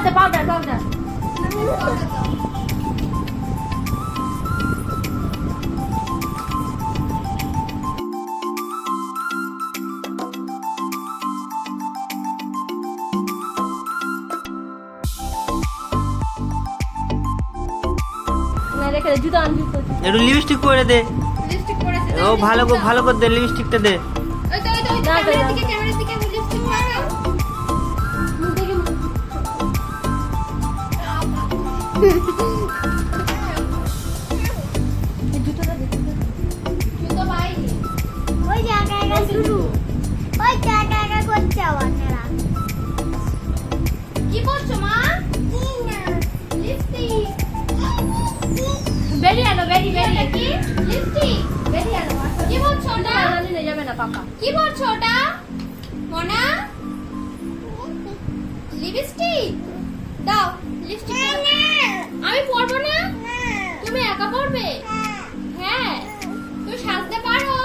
আছে powder powder. না রেখে জুতো আন জুতো। একটু লিপস্টিক করে দে। লিপস্টিক পরেছে ও ভালো করে দে, লিপস্টিকটা দে। ওই তো ক্যামেরার দিকে লিপস্টিক লাগাও। মুখ দেখে জুতোটা দে। জুতো পাইনি। ওই জায়গায় শুরু, ওই জায়গায় করছে ওনারা। কি করছো মা? লিপস্টিক। বেরিয়ে আনো বেরিয়ে কি? লিপস্টিক। বেরিয়ে আনো। কি বলছো ওটা? আনালে নিয়ে যাবে না পাপা। কি বলছো ওটা? মোনা? লিপস্টিক? দাও, লিপস্টিক দাও। আমি পরবো না? তুমি একা পরবে? হ্যাঁ। তুমি সাজতে পারো?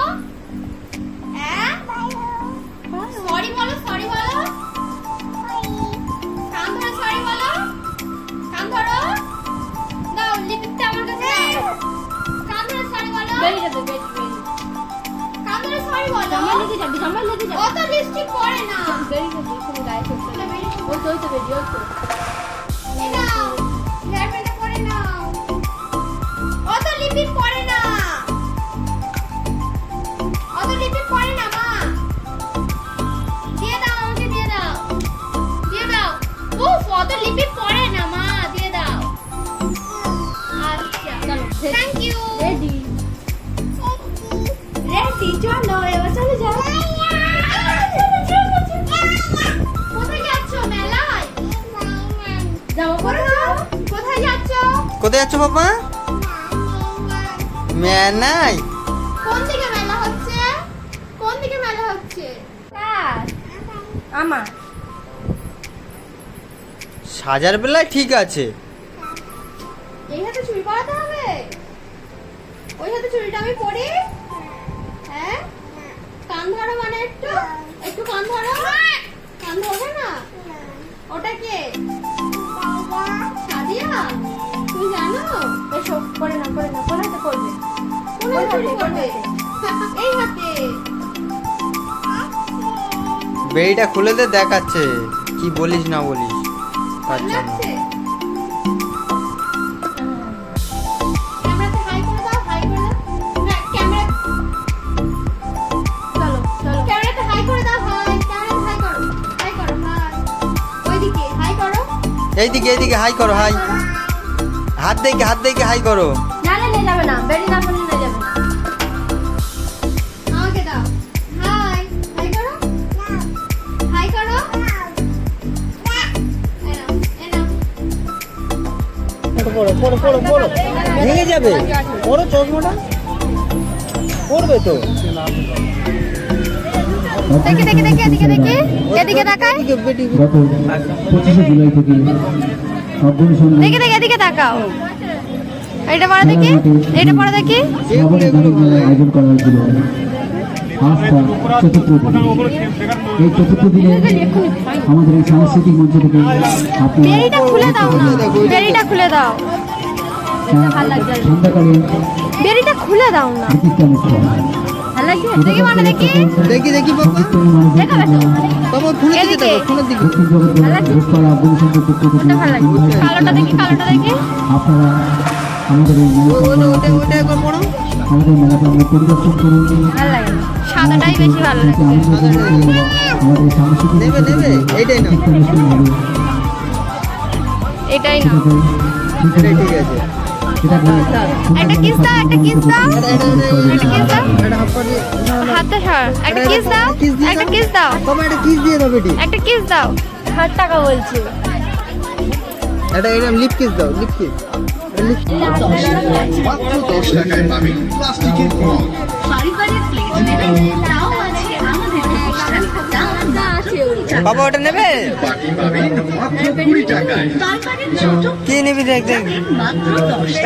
হ্যাঁ? সরি বলো, সরি বলো। কান ধরো, সরি বলো। কান ধরো। দাও, লিপস্টিকটা আমার কাছে দাও। কান ধরো, সরি বলো। বেরিয়ে যাবে বেরিয়ে। কান ধরো, সরি বলো। জামা লেগে যাবে জামা লেগে যাবে। ও তো লিপস্টিক পরে না। বেরিয়ে যাবে তুমি গায়ে ফেলতে। ওই তো বেরিয়ে ওই তো। এই নাও, হেয়ার ব্যান্ডটা পরে নাও। ও তো লিপস্টিক পরে না। ও তো লিপস্টিক পরে না মা। দিয়ে দাও, আমাকে দিয়ে দাও। দিয়ে দাও। উফ, ও তো লিপস্টিক পরে না মা, দিয়ে দাও। আচ্ছা, চলো থ্যাংক ইউ। রেডি। রেডি, চলো এবার চলে যাও। কোথায় যাচ্ছ? মেলায়? জামা পরে নাও। কোথায় যাচ্ছ? কোথায় যাচ্ছ বাবা? মেনাই। কোন দিকে মেলা হচ্ছে? কোন দিকে মেলা হচ্ছে? কার? আমার। সাজার বেলায় ঠিক আছে। এই হাতে চুড়ি পরাতে হবে? ওই হাতে চুড়িটা আমি পরি? হ্যাঁ? কান ধরো মানে একটু একটু কান ধরো। কান ধরবে না? ওটা কে? সাদিয়া? তুমি জানো? এসো করে না কোন হাতে করবে? কোন হাতে চুড়ি পরবে? এই হাতে। বেড়িটা খুলে দে, দেখাচ্ছে কি বলিস না বলিস। তার ভালো জন্য। লাগছে? ক্যামেরাতে হাই করে দাও, হাই করে দাও। না, ক্যামেরা চলো চলো। ক্যামেরাতে হাই করে দাও, হাই। ক্যামেরাতে হাই করো, হাই করো, হাই। ওইদিকে হাই করো। এইদিকে হাই করো, হাই। হাত দেখে হাই করো। নালে নিয়ে যাবে না বেরিয়ে না বলে নিয়ে যাবে না। আমাকে দাও। হাই, হাই করো। হাই করো। এই নাও, এই নাও। পড়ো ভেঙে যাবে। পড়ো চশমাটা পড়বে তো। দেখি এদিকে তাকাই। গত 25শে জুলাই থেকে অভ্যন্তরীণ এদিকে তাকাও। এটা পড়া দেখি, এটা পড়া দেখি। সাভারে গানের মেলার আয়োজন করা হয়েছিল আজ তার চতুর্থ দিন। এই চতুর্থ দিনে আমাদের এই সাংস্কৃতিক মঞ্চ থেকে আপনারা বেরিটা খুলে দাও না, বেরিটা খুলে দাও। সন্ধ্যাকালে বেরিটা খুলে দাও না। বিচিত্র অনুষ্ঠান ভালো লাগছে? দেখি মানে দেখি। দেখি বাবা। বাবা খুলে দিকে এদিকে। দেখো, খুলে দিকে। দক্ষিণ জগৎ ঘোষপাড়া আব্দুল সংঘের পক্ষ থেকে কালোটা দেখি, কালোটা দেখি। আপনারা আমাদের এই ওটা একবার পড়ো। আমাদের মেলাটা আমরা পরিদর্শন করুন। ভালো লাগে না। সাদাটাই বেশি ভালো লাগে। আমাদের সাংস্কৃতিক নেবে এইটাই নাও। অনুষ্ঠান হবে এটাই নাও। এটাই ঠিক আছে। একটা কিস দাও, একটা কিস দাও। একটা কিস দাও। এটা হাফ করে হাতে সর। একটা কিস দাও, একটা কিস দাও। বাবা এটা কিস দিয়ে দাও বেটি। একটা কিস দাও। 60 টাকা বলছে। এটা লিপ কিস দাও, লিপ কিস। মাত্র 10 টাকায় পাবেন প্লাস্টিকের কম। পারিবারিক প্লেট মেলায় তাও আছে আমাদের প্রতিষ্ঠানে দাম মাত্র বাবা ওটা নেবে? বাকি পাবেন মাত্র 20 টাকায়। কি নিবি দেখ দেখ।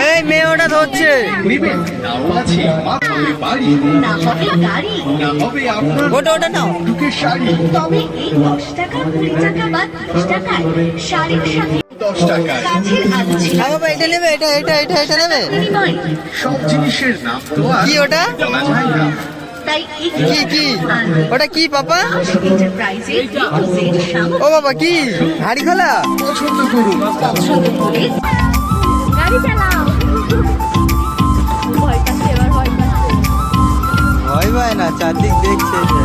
এই মেয়ে ওটা ধরছে। নেবেন নাও আছে মাত্র বাড়ি, না হবে গাড়ি, না হবে আপনার ওটা নাও। টুকের শাড়ি তবে এই 10 টাকা 20 টাকা বা 30 টাকায় শাড়ির সাথে 10 টাকায়। কাছের আলোচনা হ্যাঁ বাবা এটা নেবে, এটা নেবে। বিনিময়। সব জিনিসের নাম তো আর কি ওটা? বলা যায় না। তাই কি ওটা কি পাপা? এন্টারপ্রাইজে ডিপোজিট ও বাবা কি হাড়ি খোলা? পছন্দ করুন। পছন্দ করে গাড়ি চালাও। ভয় পাচ্ছে, এবার ভয় পাচ্ছে। ভয় পায় না, চারদিক দেখছে যে।